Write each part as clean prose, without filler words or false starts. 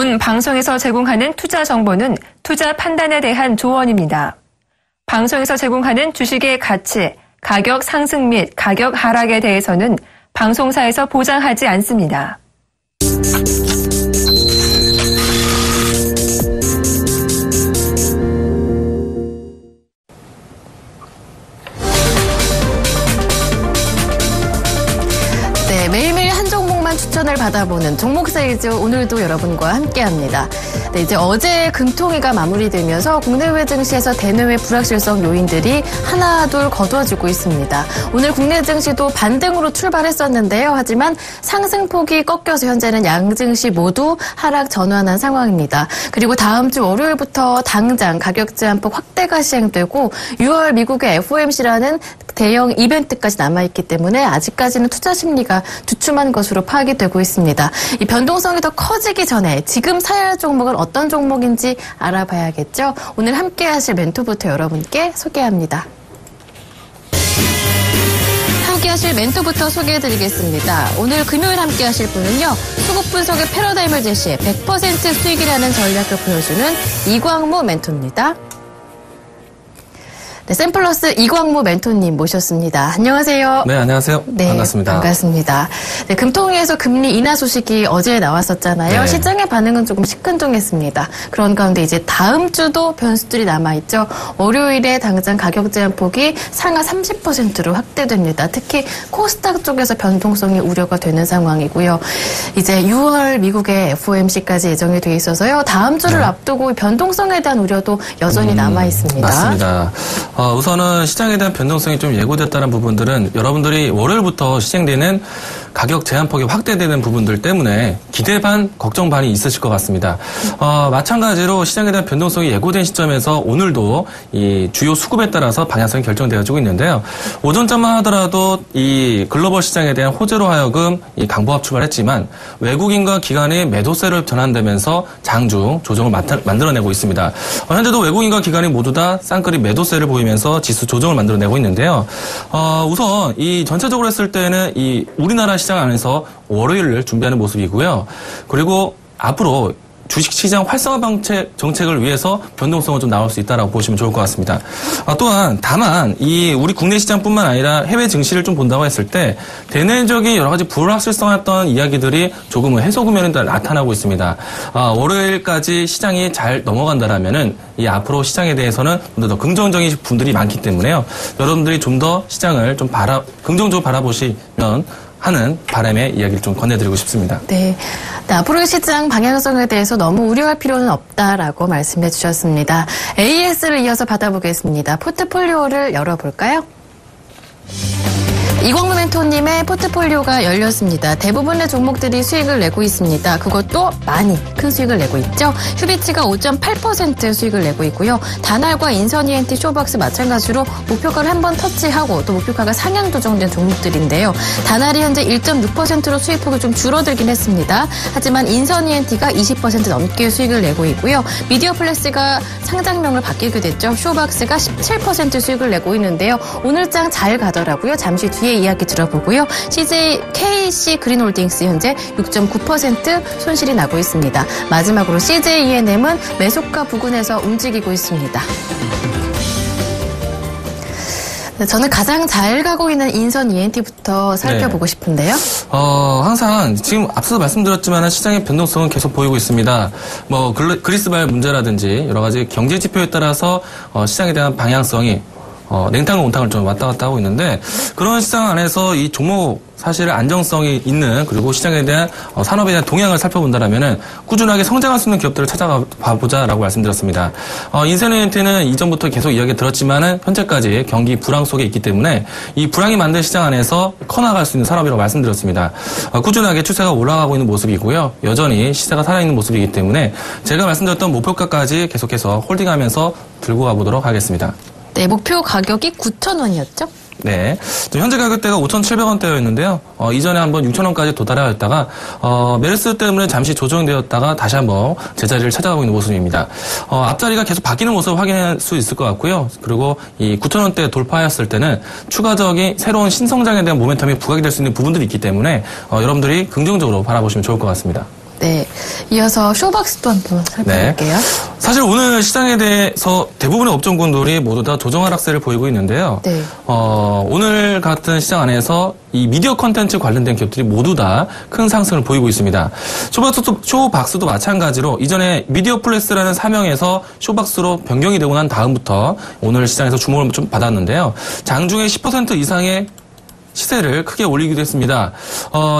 본 방송에서 제공하는 투자 정보는 투자 판단에 대한 조언입니다. 방송에서 제공하는 주식의 가치, 가격 상승 및 가격 하락에 대해서는 방송사에서 보장하지 않습니다. 매일매일 한 종목만 추천을 받아보는 종목 세일즈 오늘도 여러분과 함께합니다. 네, 이제 어제 금통위가 마무리되면서 국내외 증시에서 대내외 불확실성 요인들이 하나둘 거두어지고 있습니다. 오늘 국내 증시도 반등으로 출발했었는데요. 하지만 상승폭이 꺾여서 현재는 양 증시 모두 하락 전환한 상황입니다. 그리고 다음 주 월요일부터 당장 가격 제한폭 확대가 시행되고 6월 미국의 FOMC라는 대형 이벤트까지 남아있기 때문에 아직까지는 투자 심리가 주춤한 것으로 파악이 되고 있습니다. 이 변동성이 더 커지기 전에 지금 사야 할 종목은 어떤 종목인지 알아봐야겠죠. 오늘 함께 하실 멘토부터 여러분께 소개합니다. 함께 하실 멘토부터 소개해드리겠습니다. 오늘 금요일 함께 하실 분은요. 수급 분석의 패러다임을 제시해 100% 수익이라는 전략을 보여주는 이광무 멘토입니다. 네, 샘플러스 이광무 멘토님 모셨습니다. 안녕하세요. 네, 안녕하세요. 네, 반갑습니다. 반갑습니다. 네, 금통위에서 금리 인하 소식이 어제 나왔었잖아요. 네. 시장의 반응은 조금 시큰둥했습니다. 그런 가운데 이제 다음 주도 변수들이 남아있죠. 월요일에 당장 가격 제한폭이 상하 30%로 확대됩니다. 특히 코스닥 쪽에서 변동성이 우려가 되는 상황이고요. 이제 6월 미국의 FOMC까지 예정이 돼 있어서요. 다음 주를 앞두고 변동성에 대한 우려도 여전히 남아있습니다. 맞습니다. 우선은 시장에 대한 변동성이 좀 예고됐다는 부분들은 여러분들이 월요일부터 시행되는 가격 제한폭이 확대되는 부분들 때문에 기대 반, 걱정 반이 있으실 것 같습니다. 마찬가지로 시장에 대한 변동성이 예고된 시점에서 오늘도 이 주요 수급에 따라서 방향성이 결정되어지고 있는데요. 오전장만 하더라도 이 글로벌 시장에 대한 호재로 하여금 이 강보합 출발했지만 외국인과 기관이 매도세를 전환되면서 장중 조정을 만들어내고 있습니다. 현재도 외국인과 기관이 모두 다 쌍끌이 매도세를 보이면서 지수 조정을 만들어내고 있는데요. 우선 이 전체적으로 했을 때는 이 우리나라 시장 안에서 월요일을 준비하는 모습이고요. 그리고 앞으로 주식시장 활성화 정책을 위해서 변동성은 좀 나올 수 있다라고 보시면 좋을 것 같습니다. 또한 다만 이 우리 국내 시장뿐만 아니라 해외 증시를 좀 본다고 했을 때 대내적인 여러 가지 불확실성했던 이야기들이 조금은 해소 국면에 나타나고 있습니다. 월요일까지 시장이 잘 넘어간다라면은 이 앞으로 시장에 대해서는 좀 더 긍정적인 분들이 많기 때문에요. 여러분들이 좀 더 시장을 좀 긍정적으로 바라보시면 하는 바람의 이야기를 좀 건네드리고 싶습니다. 네. 네, 앞으로의 시장 방향성에 대해서 너무 우려할 필요는 없다라고 말씀해 주셨습니다. AS를 이어서 받아보겠습니다. 포트폴리오를 열어볼까요? 이광무 멘토님의 포트폴리오가 열렸습니다. 대부분의 종목들이 수익을 내고 있습니다. 그것도 많이 큰 수익을 내고 있죠. 휴비치가 5.8% 수익을 내고 있고요. 다날과 인선 ENT, 쇼박스 마찬가지로 목표가를 한번 터치하고 또 목표가가 상향 조정된 종목들인데요. 다날이 현재 1.6%로 수익폭이 좀 줄어들긴 했습니다. 하지만 인선 ENT가 20% 넘게 수익을 내고 있고요. 미디어 플래스가 상장명을 바뀌게 됐죠. 쇼박스가 17% 수익을 내고 있는데요. 오늘 장 잘 가더라고요. 잠시 뒤에 이야기 들어보고요. KC 그린홀딩스 현재 6.9% 손실이 나고 있습니다. 마지막으로 CJENM은 매수가 부근에서 움직이고 있습니다. 저는 가장 잘 가고 있는 인선 ENT부터 살펴보고 싶은데요. 항상 지금 앞서서 말씀드렸지만 시장의 변동성은 계속 보이고 있습니다. 뭐 그리스발 문제라든지 여러 가지 경제 지표에 따라서 시장에 대한 방향성이 냉탕과 온탕을 좀 왔다 갔다 하고 있는데 그런 시장 안에서 이 종목 사실 안정성이 있는 그리고 시장에 대한 산업에 대한 동향을 살펴본다라면은 꾸준하게 성장할 수 있는 기업들을 찾아가 보자라고 말씀드렸습니다. 인선 ENT는 이전부터 계속 이야기 들었지만은 현재까지 경기 불황 속에 있기 때문에 이 불황이 만든 시장 안에서 커나갈 수 있는 산업이라고 말씀드렸습니다. 꾸준하게 추세가 올라가고 있는 모습이고요. 여전히 시세가 살아있는 모습이기 때문에 제가 말씀드렸던 목표가까지 계속해서 홀딩하면서 들고 가보도록 하겠습니다. 네, 목표 가격이 9,000원이었죠? 네. 현재 가격대가 5,700원대였는데요. 이전에 한번 6,000원까지 도달하였다가, 메르스 때문에 잠시 조정되었다가 다시 한번 제자리를 찾아가고 있는 모습입니다. 앞자리가 계속 바뀌는 모습을 확인할 수 있을 것 같고요. 그리고 이 9,000원대 돌파하였을 때는 추가적인 새로운 신성장에 대한 모멘텀이 부각이 될 수 있는 부분들이 있기 때문에, 여러분들이 긍정적으로 바라보시면 좋을 것 같습니다. 네. 이어서 쇼박스도 한번 살펴볼게요. 네. 사실 오늘 시장에 대해서 대부분의 업종군들이 모두 다 조정 하락세를 보이고 있는데요. 네. 오늘 같은 시장 안에서 이 미디어 콘텐츠 관련된 기업들이 모두 다 큰 상승을 보이고 있습니다. 쇼박스도 마찬가지로 이전에 미디어 플렉스라는 사명에서 쇼박스로 변경이 되고 난 다음부터 오늘 시장에서 주목을 좀 받았는데요. 장중에 10% 이상의 시세를 크게 올리기도 했습니다.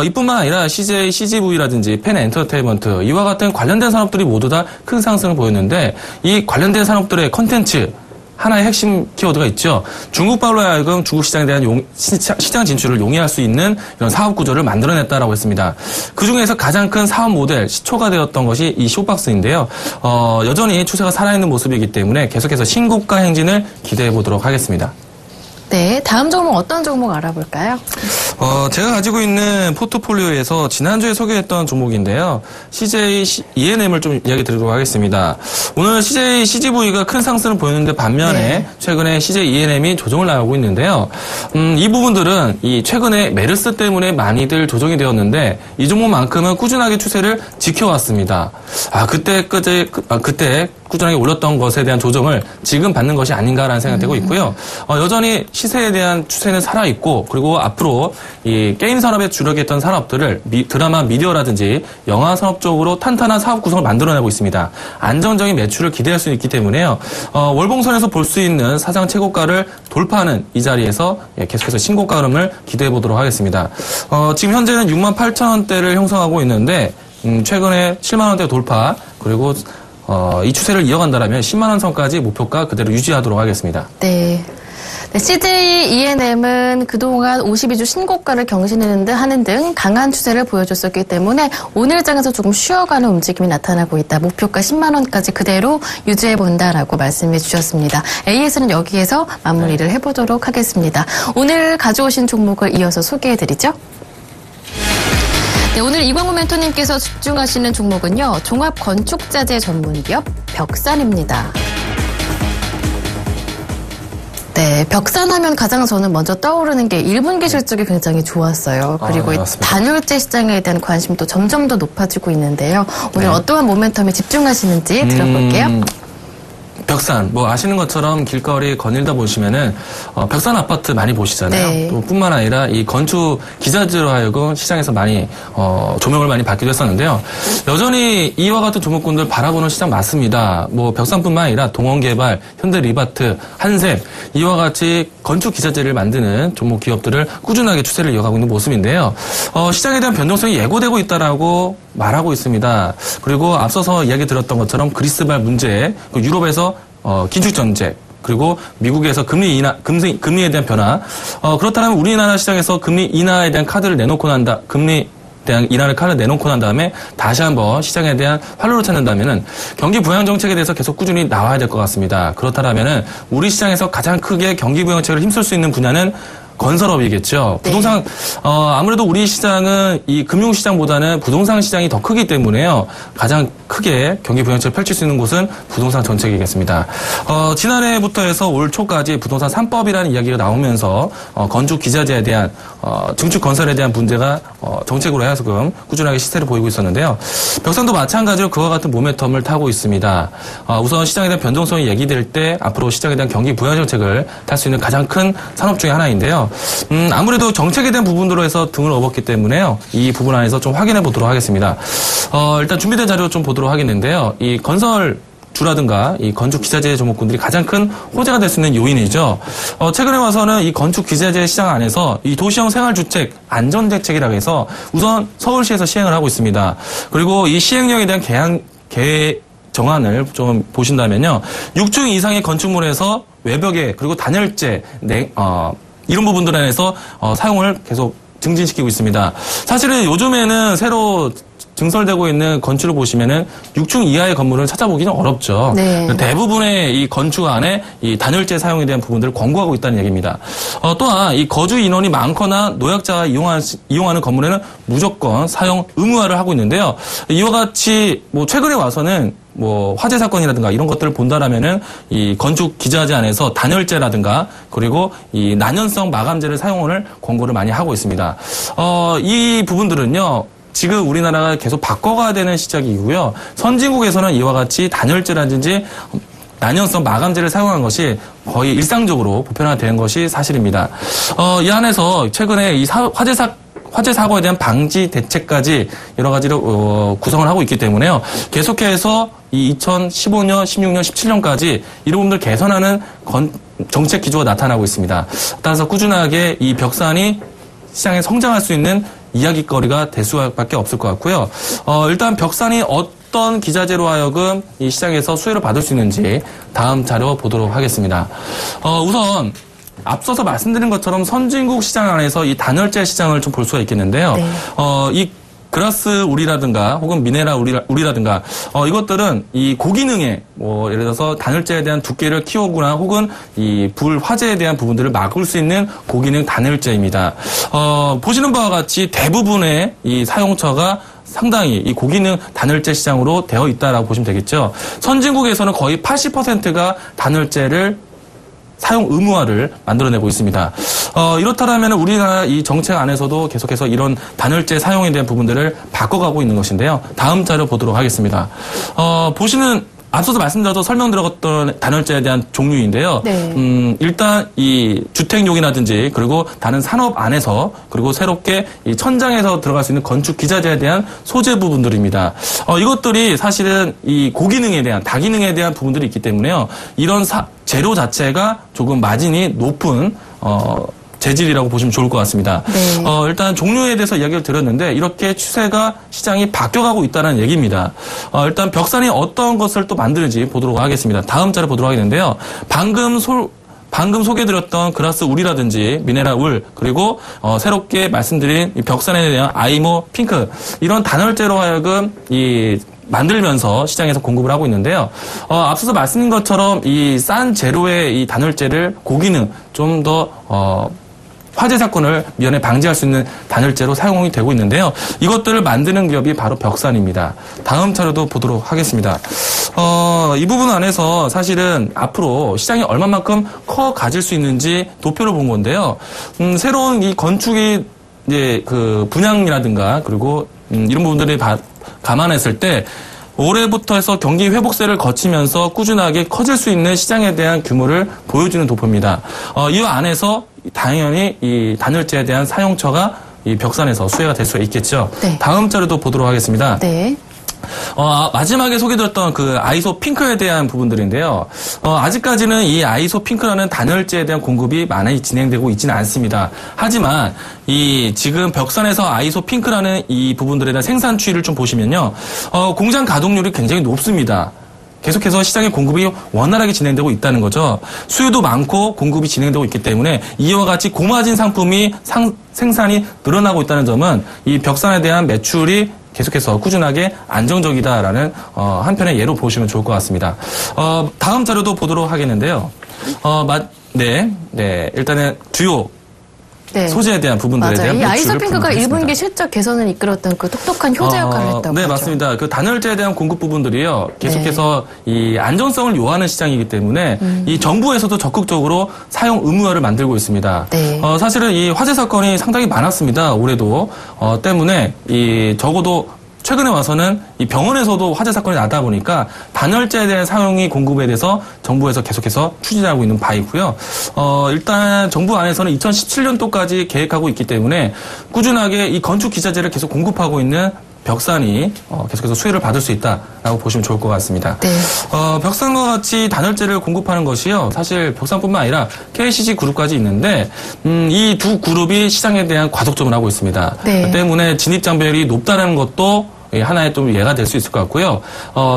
이뿐만 아니라 CJ, CGV라든지 펜엔터테인먼트 이와 같은 관련된 산업들이 모두 다 큰 상승을 보였는데 이 관련된 산업들의 콘텐츠 하나의 핵심 키워드가 있죠. 중국발로 하여금 중국 시장에 대한 시장 진출을 용이할 수 있는 이런 사업 구조를 만들어냈다라고 했습니다. 그중에서 가장 큰 사업 모델, 시초가 되었던 것이 이 쇼박스인데요. 여전히 추세가 살아있는 모습이기 때문에 계속해서 신고가 행진을 기대해 보도록 하겠습니다. 네, 다음 종목 어떤 종목 알아볼까요? 제가 가지고 있는 포트폴리오에서 지난주에 소개했던 종목인데요. CJ ENM을 좀 이야기 드리도록 하겠습니다. 오늘 CJ CGV가 큰 상승을 보였는데 반면에 최근에 CJ ENM이 조정을 나오고 있는데요. 이 부분들은 이 최근에 메르스 때문에 많이들 조정이 되었는데 이 종목만큼은 꾸준하게 추세를 지켜왔습니다. 그때 꾸준하게 올렸던 것에 대한 조정을 지금 받는 것이 아닌가라는 생각이 되고 있고요. 여전히 시세에 대한 추세는 살아있고 그리고 앞으로 이 게임 산업에 주력했던 산업들을 드라마 미디어라든지 영화 산업 쪽으로 탄탄한 사업 구성을 만들어내고 있습니다. 안정적인 매출을 기대할 수 있기 때문에요. 월봉선에서 볼 수 있는 사상 최고가를 돌파하는 이 자리에서 계속해서 신고가 흐름을 기대해 보도록 하겠습니다. 지금 현재는 68,000원대를 형성하고 있는데 최근에 7만원대 돌파 그리고 이 추세를 이어간다면 10만원 선까지 목표가 그대로 유지하도록 하겠습니다. 네. CJ ENM은 그동안 52주 신고가를 하는 등 강한 추세를 보여줬었기 때문에 오늘 장에서 조금 쉬어가는 움직임이 나타나고 있다. 목표가 10만 원까지 그대로 유지해 본다라고 말씀해 주셨습니다. AS는 여기에서 마무리를 해보도록 하겠습니다. 오늘 가져오신 종목을 이어서 소개해 드리죠. 네, 오늘 이광호 멘토님께서 집중하시는 종목은요. 종합건축자재 전문기업 벽산입니다. 네, 벽산하면 가장 저는 먼저 떠오르는 게 1분기 실적이 굉장히 좋았어요. 그리고 네, 단열재 시장에 대한 관심도 점점 더 높아지고 있는데요. 오늘 어떠한 모멘텀에 집중하시는지 들어볼게요. 벽산, 아시는 것처럼 길거리 거닐다 보시면은, 벽산 아파트 많이 보시잖아요. 네. 또 뿐만 아니라 이 건축 기자재로 하여금 시장에서 많이, 조명을 많이 받기도 했었는데요. 여전히 이와 같은 종목군들 바라보는 시장 맞습니다. 벽산뿐만 아니라 동원개발, 현대리바트, 한샘, 이와 같이 건축 기자재를 만드는 종목 기업들을 꾸준하게 추세를 이어가고 있는 모습인데요. 시장에 대한 변동성이 예고되고 있다라고 말하고 있습니다. 그리고 앞서서 이야기 들었던 것처럼 그리스발 문제, 유럽에서 긴축 전제, 그리고 미국에서 금리에 대한 변화. 그렇다면 우리나라 시장에서 금리 인하에 대한 카드를 내놓고 금리 대한 인하를 카드 내놓고 난 다음에 다시 한번 시장에 대한 활로를 찾는다면은 경기 부양 정책에 대해서 계속 꾸준히 나와야 될 것 같습니다. 그렇다면은 우리 시장에서 가장 크게 경기 부양 정책을 힘쓸 수 있는 분야는 건설업이겠죠. 네. 부동산, 아무래도 우리 시장은 이 금융시장보다는 부동산 시장이 더 크기 때문에요. 가장 크게 경기 부양책을 펼칠 수 있는 곳은 부동산 정책이겠습니다. 지난해부터 해서 올 초까지 부동산 3법이라는 이야기가 나오면서, 건축 기자재에 대한, 증축 건설에 대한 문제가, 정책으로 해서 꾸준하게 시세를 보이고 있었는데요. 벽산도 마찬가지로 그와 같은 모멘텀을 타고 있습니다. 우선 시장에 대한 변동성이 얘기될 때 앞으로 시장에 대한 경기 부양 정책을 탈 수 있는 가장 큰 산업 중에 하나인데요. 아무래도 정책에 대한 부분으로 해서 등을 업었기 때문에요. 이 부분 안에서 좀 확인해 보도록 하겠습니다. 일단 준비된 자료 좀 보도록 하겠는데요. 이 건설 주라든가 이 건축 기자재 종목군들이 가장 큰 호재가 될 수 있는 요인이죠. 최근에 와서는 이 건축 기자재 시장 안에서 이 도시형 생활주택 안전대책이라고 해서 우선 서울시에서 시행을 하고 있습니다. 그리고 이 시행령에 대한 계획 정안을 좀 보신다면요. 6층 이상의 건축물에서 외벽에 그리고 단열재 이런 부분들에 대해서 사용을 계속 증진시키고 있습니다. 사실은 요즘에는 새로 증설되고 있는 건축을 보시면은 6층 이하의 건물을 찾아보기는 어렵죠. 네. 대부분의 이 건축 안에 이 단열재 사용에 대한 부분들을 권고하고 있다는 얘기입니다. 또한 이 거주 인원이 많거나 노약자가 이용하는 건물에는 무조건 사용 의무화를 하고 있는데요. 이와 같이 최근에 와서는 화재 사건이라든가 이런 것들을 본다라면은 이 건축 기자재 안에서 단열재라든가 그리고 이 난연성 마감재를 사용을 권고를 많이 하고 있습니다. 이 부분들은요. 지금 우리나라가 계속 바꿔가야 되는 시작이고요. 선진국에서는 이와 같이 단열재라든지 난연성 마감재를 사용한 것이 거의 일상적으로 보편화된 것이 사실입니다. 이 안에서 최근에 이 화재 사고에 대한 방지 대책까지 여러 가지로 구성을 하고 있기 때문에요. 계속해서 이 2015년, 16년, 17년까지 이런 부분들 개선하는 정책 기조가 나타나고 있습니다. 따라서 꾸준하게 이 벽산이 시장에 성장할 수 있는 이야기거리가 될 수밖에 없을 것 같고요. 일단 벽산이 어떤 기자재로 하여금 이 시장에서 수혜를 받을 수 있는지 다음 자료 보도록 하겠습니다. 우선 앞서서 말씀드린 것처럼 선진국 시장 안에서 이 단열재 시장을 좀 볼 수가 있겠는데요. 네. 이 그라스 우리라든가 혹은 미네랄 우리라든가 이것들은 이 고기능에 예를 들어서 단열재에 대한 두께를 키우거나 혹은 이 불 화재에 대한 부분들을 막을 수 있는 고기능 단열재입니다. 보시는 바와 같이 대부분의 이 사용처가 상당히 이 고기능 단열재 시장으로 되어 있다라고 보시면 되겠죠. 선진국에서는 거의 80%가 단열재를 사용 의무화를 만들어내고 있습니다. 이렇다면 우리나라 이 정책 안에서도 계속해서 이런 단열재 사용에 대한 부분들을 바꿔가고 있는 것인데요. 다음 자료 보도록 하겠습니다. 보시는 앞서서 말씀드려서 설명드렸던 단열재에 대한 종류인데요. 네. 일단 이 주택용이라든지 그리고 다른 산업 안에서 그리고 새롭게 이 천장에서 들어갈 수 있는 건축 기자재에 대한 소재 부분들입니다. 이것들이 사실은 이 고기능에 대한 다기능에 대한 부분들이 있기 때문에요. 이런 재료 자체가 조금 마진이 높은 재질이라고 보시면 좋을 것 같습니다. 네. 일단 종류에 대해서 이야기를 드렸는데 이렇게 추세가 시장이 바뀌어가고 있다는 얘기입니다. 일단 벽산이 어떤 것을 또 만드는지 보도록 하겠습니다. 다음 자료 보도록 하겠는데요. 방금 소개해드렸던 그라스 울이라든지 미네랄 울 그리고 새롭게 말씀드린 이 벽산에 대한 아이모 핑크 이런 단열재로 하여금 만들면서 시장에서 공급을 하고 있는데요. 앞서서 말씀드린 것처럼 이 싼 재료의 이 단열재를 고기능 좀 더 화재 사건을 미연에 방지할 수 있는 단열재로 사용이 되고 있는데요. 이것들을 만드는 기업이 바로 벽산입니다. 다음 자료도 보도록 하겠습니다. 이 부분 안에서 사실은 앞으로 시장이 얼마만큼 커 가질 수 있는지 도표를 본 건데요. 새로운 이 건축의 이제 그 분양이라든가 그리고 이런 부분들을 감안했을 때 올해부터 해서 경기 회복세를 거치면서 꾸준하게 커질 수 있는 시장에 대한 규모를 보여주는 도표입니다. 이 안에서 당연히 이 단열재에 대한 사용처가 이 벽산에서 수혜가 될 수가 있겠죠. 네. 다음 자료도 보도록 하겠습니다. 네. 마지막에 소개드렸던 그 아이소 핑크에 대한 부분들인데요. 아직까지는 이 아이소 핑크라는 단열재에 대한 공급이 많이 진행되고 있지는 않습니다. 하지만 이 지금 벽산에서 아이소 핑크라는 이 부분들에 대한 생산 추이를 좀 보시면요. 공장 가동률이 굉장히 높습니다. 계속해서 시장의 공급이 원활하게 진행되고 있다는 거죠. 수요도 많고 공급이 진행되고 있기 때문에 이와 같이 고마진 상품이 생산이 늘어나고 있다는 점은 이 벽산에 대한 매출이 계속해서 꾸준하게 안정적이다라는 한편의 예로 보시면 좋을 것 같습니다. 다음 자료도 보도록 하겠는데요. 일단은 주요 소재에 대한 부분들에 대한 이 아이소 핑크가 1분기 실적 개선을 이끌었던 그 똑똑한 효자 역할을 했다고 네, 하죠. 맞습니다. 그 단열재에 대한 공급 부분들이요. 계속해서 이 안전성을 요하는 시장이기 때문에 이 정부에서도 적극적으로 사용 의무화를 만들고 있습니다. 네. 사실은 이 화재 사건이 상당히 많았습니다. 올해도. 때문에 이 적어도 최근에 와서는 이 병원에서도 화재 사건이 나다 보니까 단열재에 대한 사용이 공급에 대해서 정부에서 계속해서 추진하고 있는 바이고요. 일단 정부 안에서는 2017년도까지 계획하고 있기 때문에 꾸준하게 이 건축 기자재를 계속 공급하고 있는 벽산이 계속해서 수혜를 받을 수 있다라고 보시면 좋을 것 같습니다. 네. 벽산과 같이 단열재를 공급하는 것이요. 사실 벽산뿐만 아니라 KCC 그룹까지 있는데 이 두 그룹이 시장에 대한 과속점을 하고 있습니다. 네. 때문에 진입장벽이 높다는 것도 하나의 좀 예가 될 수 있을 것 같고요.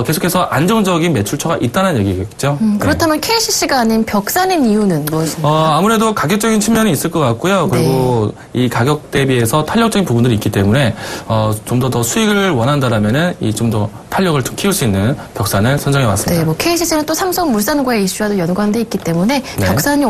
계속해서 안정적인 매출처가 있다는 얘기겠죠. 그렇다면 네. KCC가 아닌 벽산인 이유는 무엇인가요? 아무래도 가격적인 측면이 있을 것 같고요. 그리고 이 가격 대비해서 탄력적인 부분들이 있기 때문에 좀 더 수익을 원한다라면은 이 좀 더 탄력을 좀 키울 수 있는 벽산을 선정해 왔습니다. 네, KCC는 또 삼성물산과의 이슈와도 연관돼 있기 때문에 벽산이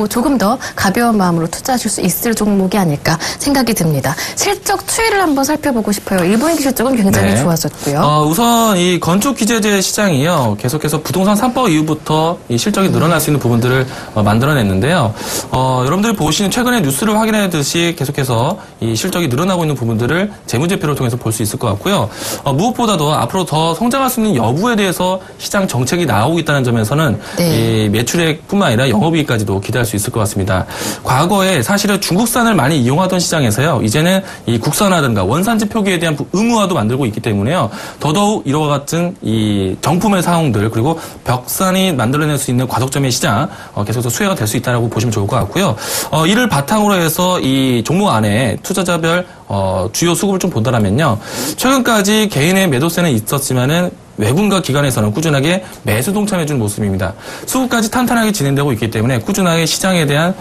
조금 더 가벼운 마음으로 투자하실 수 있을 종목이 아닐까 생각이 듭니다. 실적 추이를 한번 살펴보고 싶어요. 1분기 실적은 굉장히 굉장히 좋았었고요. 우선 이 건축 기재재 시장이요. 계속해서 부동산 3법 이후부터 이 실적이 늘어날 수 있는 부분들을 만들어냈는데요. 여러분들이 보시는 최근에 뉴스를 확인하듯이 계속해서 이 실적이 늘어나고 있는 부분들을 재무제표를 통해서 볼 수 있을 것 같고요. 무엇보다도 앞으로 더 성장할 수 있는 여부에 대해서 시장 정책이 나오고 있다는 점에서는 이 매출액뿐만 아니라 영업이익까지도 기대할 수 있을 것 같습니다. 과거에 사실은 중국산을 많이 이용하던 시장에서요. 이제는 이 국산화든가 원산지 표기에 대한 의무화도 만들고 있기 때문에요. 더더욱 이와 같은 이 정품의 사용들 그리고 벽산이 만들어낼 수 있는 과속점의 시장 계속해서 수혜가 될 수 있다고 보시면 좋을 것 같고요. 이를 바탕으로 해서 이 종목 안에 투자자별 주요 수급을 좀 본다면요. 최근까지 개인의 매도세는 있었지만은 외국인과 기관에서는 꾸준하게 매수 동참해준 모습입니다. 수급까지 탄탄하게 진행되고 있기 때문에 꾸준하게 시장에 대한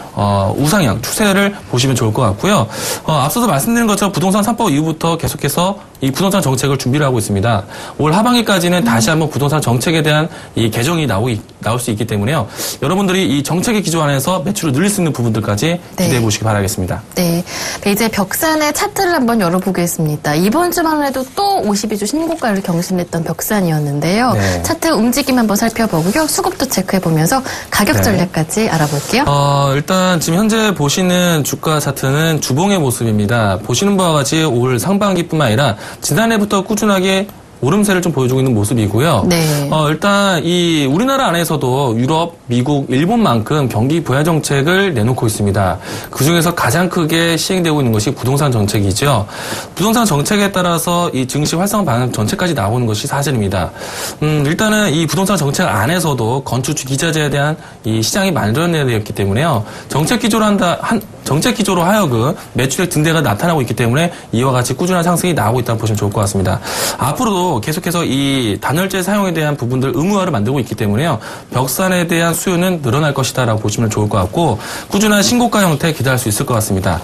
우상향 추세를 보시면 좋을 것 같고요. 앞서도 말씀드린 것처럼 부동산 3법 이후부터 계속해서 이 부동산 정책을 준비를 하고 있습니다. 올 하반기까지는 다시 한번 부동산 정책에 대한 이 개정이 나올 수 있기 때문에요. 여러분들이 이 정책의 기조 안에서 매출을 늘릴 수 있는 부분들까지 기대해 보시기 바라겠습니다. 네, 이제 벽산의 차트를 한번 열어보겠습니다. 이번 주만 해도 또 52주 신고가를 경신했던 벽산이었는데요. 차트 움직임 한번 살펴보고요. 수급도 체크해보면서 가격 전략까지 알아볼게요. 일단 지금 현재 보시는 주가 차트는 주봉의 모습입니다. 보시는 바와 같이 올 상반기뿐만 아니라 지난해부터 꾸준하게 오름세를 좀 보여주고 있는 모습이고요. 일단 이 우리나라 안에서도 유럽, 미국, 일본만큼 경기 부양 정책을 내놓고 있습니다. 그중에서 가장 크게 시행되고 있는 것이 부동산 정책이죠. 부동산 정책에 따라서 이 증시 활성 방향 전체까지 나오는 것이 사실입니다. 일단은 이 부동산 정책 안에서도 건축 기자재에 대한 이 시장이 마련되었기 때문에요. 정책 기조로 하여금 매출액 등대가 나타나고 있기 때문에 이와 같이 꾸준한 상승이 나오고 있다고 보시면 좋을 것 같습니다. 앞으로도 계속해서 이 단열재 사용에 대한 부분들 의무화를 만들고 있기 때문에요. 벽산에 대한 수요는 늘어날 것이다라고 보시면 좋을 것 같고 꾸준한 신고가 형태 기대할 수 있을 것 같습니다.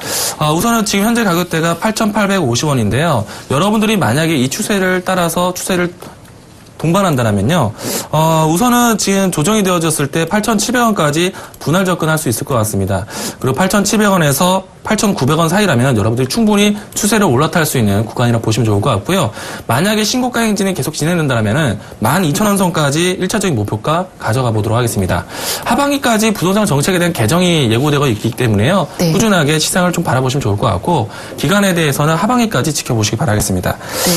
우선은 지금 현재 가격대가 8,850원인데요. 여러분들이 만약에 이 추세를 따라서 추세를 동반한다면요. 우선은 지금 조정이 되어졌을 때 8,700원까지 분할 접근할 수 있을 것 같습니다. 그리고 8,700원에서 8,900원 사이라면 여러분들이 충분히 추세를 올라탈 수 있는 구간이라 고보시면 좋을 것 같고요. 만약에 신고가 행진이 계속 진행된다면 12,000원 선까지 1차적인 목표가 가져가 보도록 하겠습니다. 하반기까지 부동산 정책에 대한 개정이 예고되고 있기 때문에요. 꾸준하게 시장을 좀 바라보시면 좋을 것 같고 기간에 대해서는 하반기까지 지켜보시기 바라겠습니다.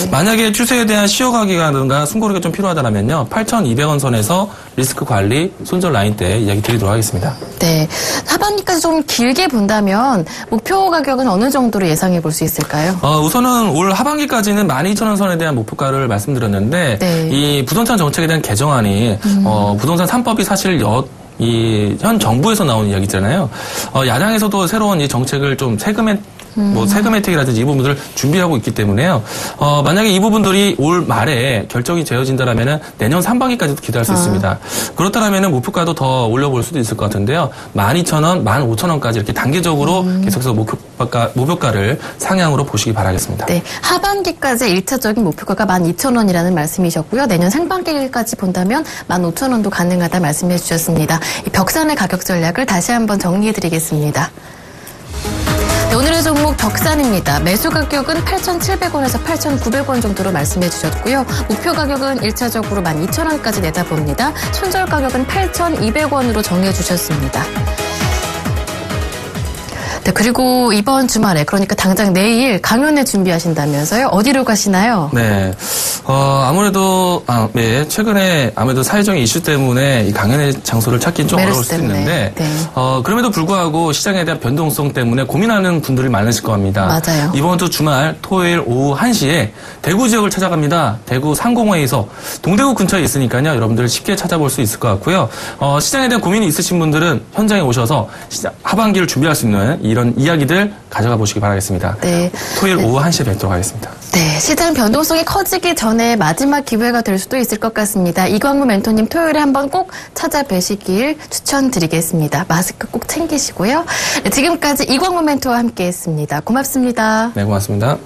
만약에 추세에 대한 시효가 기간이라든가 순고리가 좀 필요하다면요. 8,200원 선에서 리스크 관리 손절 라인 때 이야기 드리도록 하겠습니다. 네, 하반기까지 좀 길게 본다면 목표 가격은 어느 정도로 예상해 볼 수 있을까요? 우선은 올 하반기까지는 12,000원 선에 대한 목표가를 말씀드렸는데 이 부동산 정책에 대한 개정안이 부동산 3법이 사실 현 정부에서 나온 이야기잖아요. 야당에서도 새로운 이 정책을 좀 세금 혜택이라든지 이 부분들을 준비하고 있기 때문에요. 만약에 이 부분들이 올 말에 결정이 되어진다라면은 내년 상반기까지도 기대할 수 있습니다. 그렇다면은 목표가도 더 올려볼 수도 있을 것 같은데요. 12,000원, 15,000원까지 이렇게 단계적으로 계속해서 목표가를 상향으로 보시기 바라겠습니다. 네, 하반기까지 1차적인 목표가가 12,000원이라는 말씀이셨고요. 내년 상반기까지 본다면 15,000원도 가능하다 말씀해 주셨습니다. 이 벽산의 가격 전략을 다시 한번 정리해드리겠습니다. 네, 오늘의 종목 벽산입니다. 매수 가격은 8,700원에서 8,900원 정도로 말씀해 주셨고요. 목표 가격은 1차적으로 12,000원까지 내다봅니다. 손절 가격은 8,200원으로 정해 주셨습니다. 네, 그리고 이번 주말에 그러니까 당장 내일 강연회 준비하신다면서요? 어디로 가시나요? 네. 아무래도 최근에 아무래도 사회적인 이슈 때문에 이 강연회 장소를 찾기 좀 어려울 수도 있는데 그럼에도 불구하고 시장에 대한 변동성 때문에 고민하는 분들이 많으실 겁니다. 맞아요. 이번 주 주말 토요일 오후 1시에 대구 지역을 찾아갑니다. 대구 상공회의소 동대구 근처에 있으니까요. 여러분들 쉽게 찾아볼 수 있을 것 같고요. 시장에 대한 고민이 있으신 분들은 현장에 오셔서 하반기를 준비할 수 있는 이런 이야기들 가져가 보시기 바라겠습니다. 네. 토요일 오후 1시에 뵙도록 하겠습니다. 네, 시장 변동성이 커지기 전에 마지막 기회가 될 수도 있을 것 같습니다. 이광무 멘토님 토요일에 한번 꼭 찾아뵈시길 추천드리겠습니다. 마스크 꼭 챙기시고요. 네, 지금까지 이광무 멘토와 함께했습니다. 고맙습니다. 네, 고맙습니다.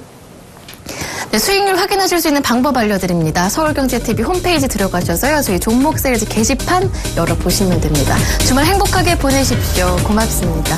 네, 수익률 확인하실 수 있는 방법 알려드립니다. 서울경제TV 홈페이지 들어가셔서요. 저희 종목 세일즈 게시판 열어보시면 됩니다. 주말 행복하게 보내십시오. 고맙습니다.